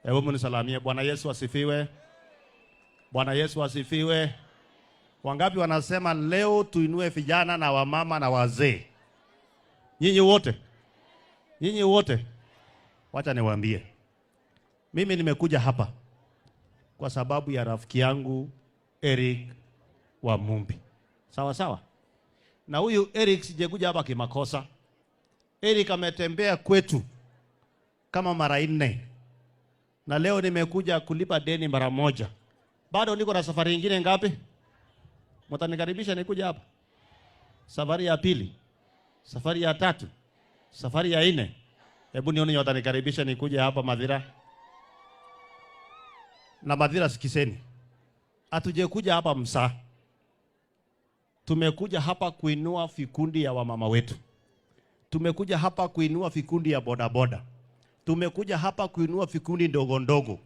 Hebu mnisalamie. Bwana Yesu asifiwe. Bwana Yesu asifiwe. Wangapi wanasema leo tuinue vijana na wamama na wazee? Nyinyi wote. Nyinyi wote. Wacha niwaambie. Mimi nimekuja hapa kwa sababu ya rafiki yangu Eric Wamumbi. Sawa sawa. Na huyu Eric sijekuja hapa kimakosa. Eric ametembea kwetu kama mara 4. Na leo nimekuja kulipa deni mara 1. Bado niko na safari nyingine ngapi? Mtanikaribisha nikuja hapa. Safari ya 2. Safari ya 3. Safari ya 4. Hebu nione watanikaribisha nikuja hapa Mathira. Na Mathira sikiseni. Hatuje kuja hapa msaa. Tumekuja hapa kuinua vikundi ya wamama wetu. Tumekuja hapa kuinua vikundi ya bodaboda. Tumekuja hapa kuinua vikundi ndogo ndogo.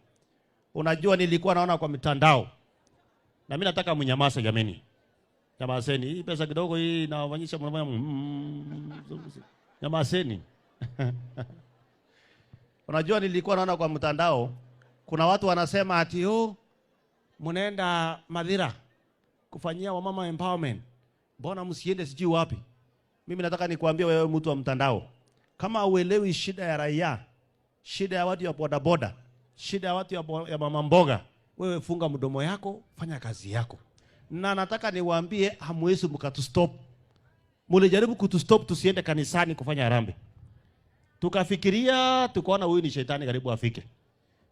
Unajua nilikuwa naona kwa mitandao. Na mimi nataka mnyamaze jameni. Nyamazeni. Hii pesa kidogo hii inawafanyisha mnafanya nyamazeni. Unajua nilikuwa naona kwa mtandao kuna watu wanasema ati mnaenda Mathira kufanyia wamama empowerment. Mbona msiende sijui wapi? Mimi nataka nikuambie wewe mtu wa mtandao. Kama uelewi shida ya raia, shida ya watu ya bodaboda, shida ya watu ya mama mboga, wewe funga mdomo yako, fanya kazi yako. Na nataka niwaambie hamwezi mkatustop. Mlijaribu kutustop tusiende kanisani kufanya harambee. Tukafikiria tukaona huyu ni shetani karibu afike.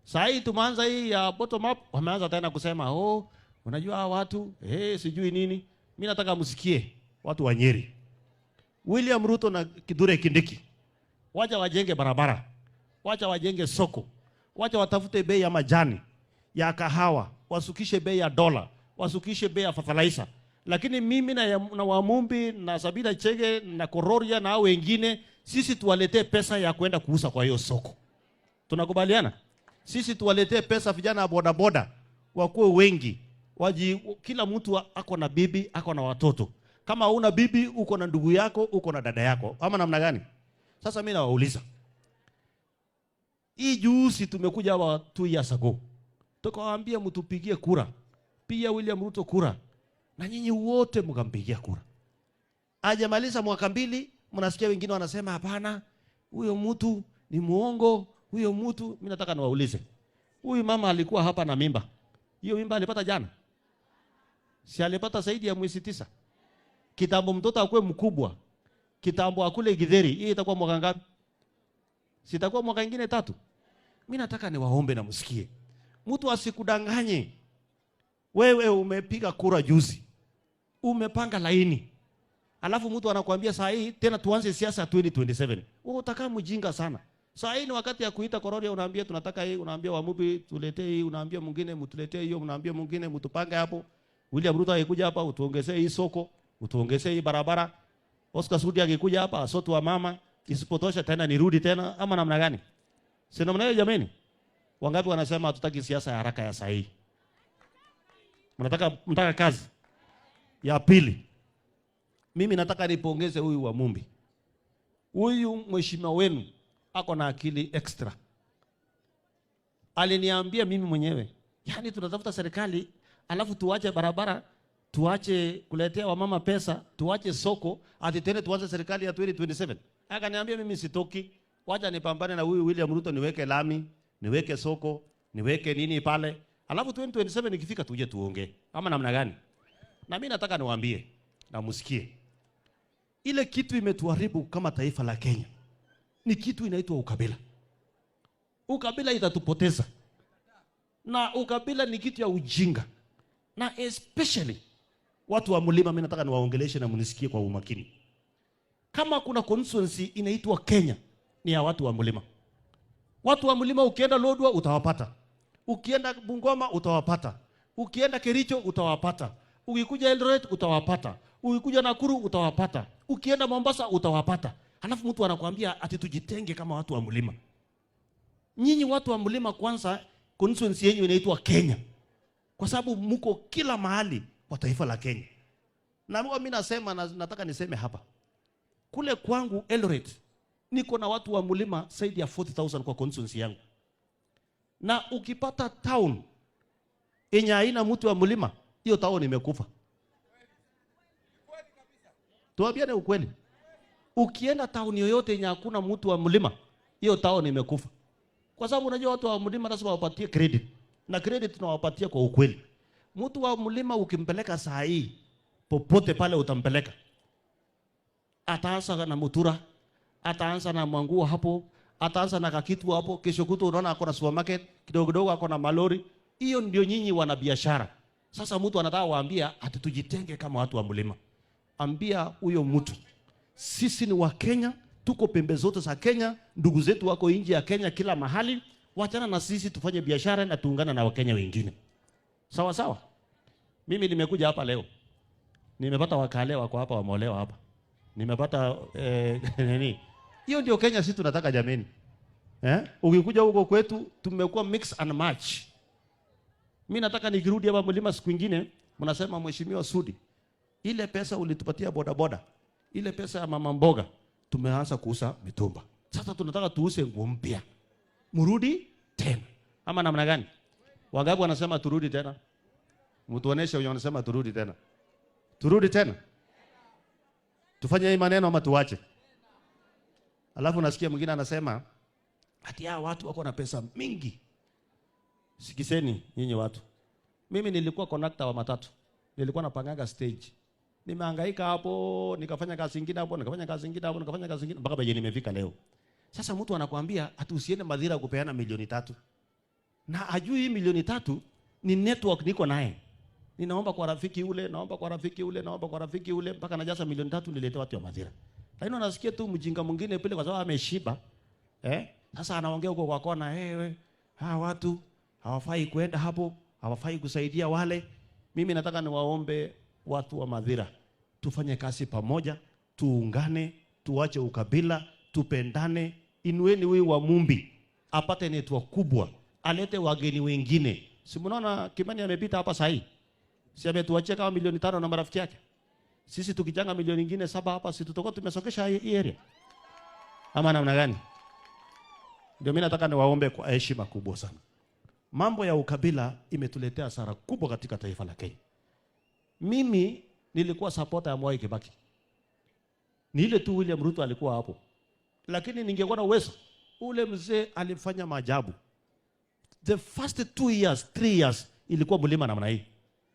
Sasa hii tumeanza hii ya bottom up, wameanza tena kusema unajua watu sijui nini. Mimi nataka msikie watu wa Nyeri. William Ruto na Kithure Kindiki. Wacha wajenge barabara. Wacha wajenge soko. Wacha watafute bei ya majani, ya kahawa, wasukishe bei ya dola, wasukishe bei ya fertilizer. Lakini mimi na Wamumbi na Sabina Chege na Kororia na wengine sisi tuwaletee pesa ya kwenda kuuza kwa hiyo soko. Tunakubaliana? Sisi tuwaletee pesa vijana wa bodaboda wakuwe wengi. Kila mtu ako na bibi, ako na watoto. Kama una bibi, uko na ndugu yako, uko na dada yako. Ama namna gani? Sasa mimi nawauliza. Hii juzi tumekuja hapa 2 years ago. Tukawaambia mtupigie kura. Pia William Ruto kura. Na nyinyi wote mkampigia kura. Hajamaliza mwaka 2, mnasikia wengine wanasema hapana, huyo mtu ni muongo, huyo mtu. Mimi nataka niwaulize. Huyu mama alikuwa hapa na mimba. Hiyo mimba alipata jana? Si alipata zaidi ya mwezi 9? Kitambo mtoto akue mkubwa, kitambo akule githeri, hii itakuwa mwaka ngapi? Sitakuwa mwaka ingine 3. Mimi nataka niwaombe na msikie. Mtu asikudanganye. Wewe umepiga kura juzi. Umepanga laini. Alafu mtu anakuambia saa hii tena tuanze siasa 2027. Wewe utakaa mjinga sana. Saa hii ni wakati ya kuita Kororia, unaambia tunataka hii, unaambia Wamumbi tuletee hii, unaambia mwingine mtuletee hiyo, unaambia mwingine mtupange hapo. William Ruto akikuja hapa utuongezee hii soko, utuongezee hii barabara. Oscar Sudi akikuja hapa asotu wa mama, isipotosha tena nirudi tena ama namna gani? Si namna hiyo jameni? Wangapi wanasema hatutaki siasa ya haraka ya saa hii? Mnataka kazi. Ya pili. Mimi nataka nipongeze huyu Wamumbi. Huyu mheshimiwa wenu ako na akili extra. Aliniambia mimi mwenyewe, yani tunatafuta serikali, alafu tuache barabara, tuache kuletea wamama pesa, tuache soko, ati tena tuanze serikali ya 2027. Akaniambia mimi sitoki, wacha nipambane na huyu William Ruto, niweke lami, niweke soko, niweke nini pale. Alafu 2027 ikifika tuje tuongee. Ama namna gani? Na mimi nataka niwaambie na msikie. Ile kitu imetuharibu kama taifa la Kenya ni kitu inaitwa ukabila. Ukabila itatupoteza. Na ukabila ni kitu ya ujinga. Na especially watu wa mlima, mimi nataka niwaongeleshe na mnisikie kwa umakini. Kama kuna constituency inaitwa Kenya ni ya watu wa mlima. Watu wa mlima ukienda Lodwar utawapata. Ukienda Bungoma utawapata. Ukienda Kericho utawapata. Ukikuja Eldoret utawapata. Ukikuja Nakuru utawapata. Ukienda Mombasa utawapata. Halafu mtu anakuambia ati tujitenge kama watu wa mlima. Nyinyi watu wa mlima kwanza constituency yenu inaitwa Kenya. Kwa sababu mko kila mahali kwa taifa la Kenya. Na mimi nasema nataka niseme hapa. Kule kwangu Eldoret niko na watu wa mlima zaidi ya 40,000 kwa constituency yangu. Na ukipata town yenye haina mtu wa mlima, hiyo town imekufa. Tuambiane ukweli. Ukienda town yoyote yenye hakuna mtu wa mlima, hiyo town imekufa. Kwa sababu unajua watu wa mlima lazima wapatie credit. Na credit tunawapatia kwa ukweli. Mtu wa mlima ukimpeleka saa hii, popote pale utampeleka. Ataanza na Mutura, ataanza na Manguo hapo, ataanza na Kakitu hapo, kesho kutu unaona ako na supermarket, kidogo kidogo ako na malori. Hiyo ndio nyinyi wana biashara. Sasa mtu anataka waambia ati tujitenge kama watu wa mlima. Ambia huyo mtu, sisi ni wa Kenya, tuko pembe zote za Kenya, ndugu zetu wako nje ya Kenya kila mahali, wachana na sisi tufanye biashara na tuungane na Wakenya wengine. Sawa sawa? Mimi nimekuja hapa leo. Nimepata wakale wako hapa wameolewa hapa. Nimepata nini? Hiyo ndio Kenya sisi tunataka jameni. Ukikuja huko kwetu tumekuwa mix and match. Mimi nataka nikirudi hapa mlima siku nyingine, mnasema Mheshimiwa Sudi, ile pesa ulitupatia boda boda, ile pesa ya mama mboga, tumeanza kuuza mitumba. Sasa tunataka tuuse nguo mpya. Mrudi tena. Ama namna gani? Wangapi wanasema turudi tena? Mtuoneshe wenye wanasema turudi tena. Turudi tena. Tufanye hii maneno ama tuache? Alafu nasikia mwingine anasema ati hao watu wako na pesa mingi. Sikiseni nyinyi watu. Mimi nilikuwa conductor wa matatu. Nilikuwa napanganga stage. Nimehangaika hapo, nikafanya kazi nyingine hapo, nikafanya kazi nyingine hapo, nikafanya kazi nyingine mpaka penye nimefika leo. Sasa mtu anakuambia ati usiende Madhira kupeana milioni 3. Na ajui hii milioni 3 ni network niko naye. Ninaomba kwa rafiki ule, naomba kwa rafiki ule, naomba kwa rafiki ule mpaka najaza milioni 3 niletee watu wa Madhira. Lakini unasikia tu mjinga mwingine pale kwa sababu ameshiba. Sasa anaongea huko kwa kona, hawa watu hawafai kwenda hapo, hawafai kusaidia wale. Mimi nataka niwaombe watu wa Madhira, tufanye kazi pamoja, tuungane, tuache ukabila, tupendane. Inueni huyu wa Mumbi apate network kubwa, alete wageni wengine. Si mnaona Kimani amepita hapa sasa hii? Si ametuachia kama milioni 5 na marafiki yake? Sisi tukijanga milioni nyingine 7 hapa, si tutakuwa tumesokesha hii area? Ama namna gani? Ndio mimi nataka niwaombe kwa heshima kubwa sana. Mambo ya ukabila imetuletea hasara kubwa katika taifa la Kenya. Mimi nilikuwa supporter ya Mwai Kibaki. Ni ile tu William Ruto alikuwa hapo. Lakini ningekuwa na uwezo, ule mzee alifanya maajabu. The first 2 years, 3 years ilikuwa mlima namna hii.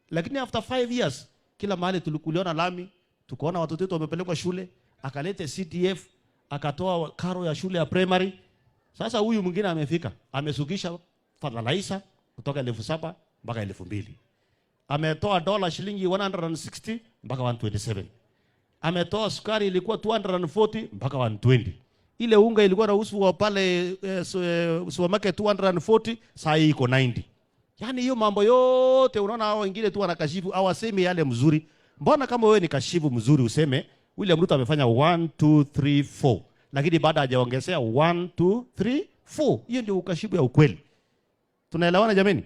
Lakini after 5 years kila mahali tulikuliona lami, tukaona watoto wetu wamepelekwa shule, akalete CDF, akatoa karo ya shule ya primary. Sasa huyu mwingine amefika, amesukisha fertilizer kutoka 7,000 mpaka 2,000. Ametoa dola shilingi 160 mpaka 127. Ametoa sukari ilikuwa 240 mpaka 120. Ile unga ilikuwa inauzwa pale supermarket 240, sasa iko 90. Yaani hiyo mambo yote unaona hao wengine tu wanakashifu, hawasemi yale mzuri. Mbona kama wewe ni kashifu mzuri useme William Ruto amefanya 1 2 3 4, lakini baada hajaongezea 1 2 3 4. Hiyo ndio ukashifu ya ukweli. Tunaelewana jameni?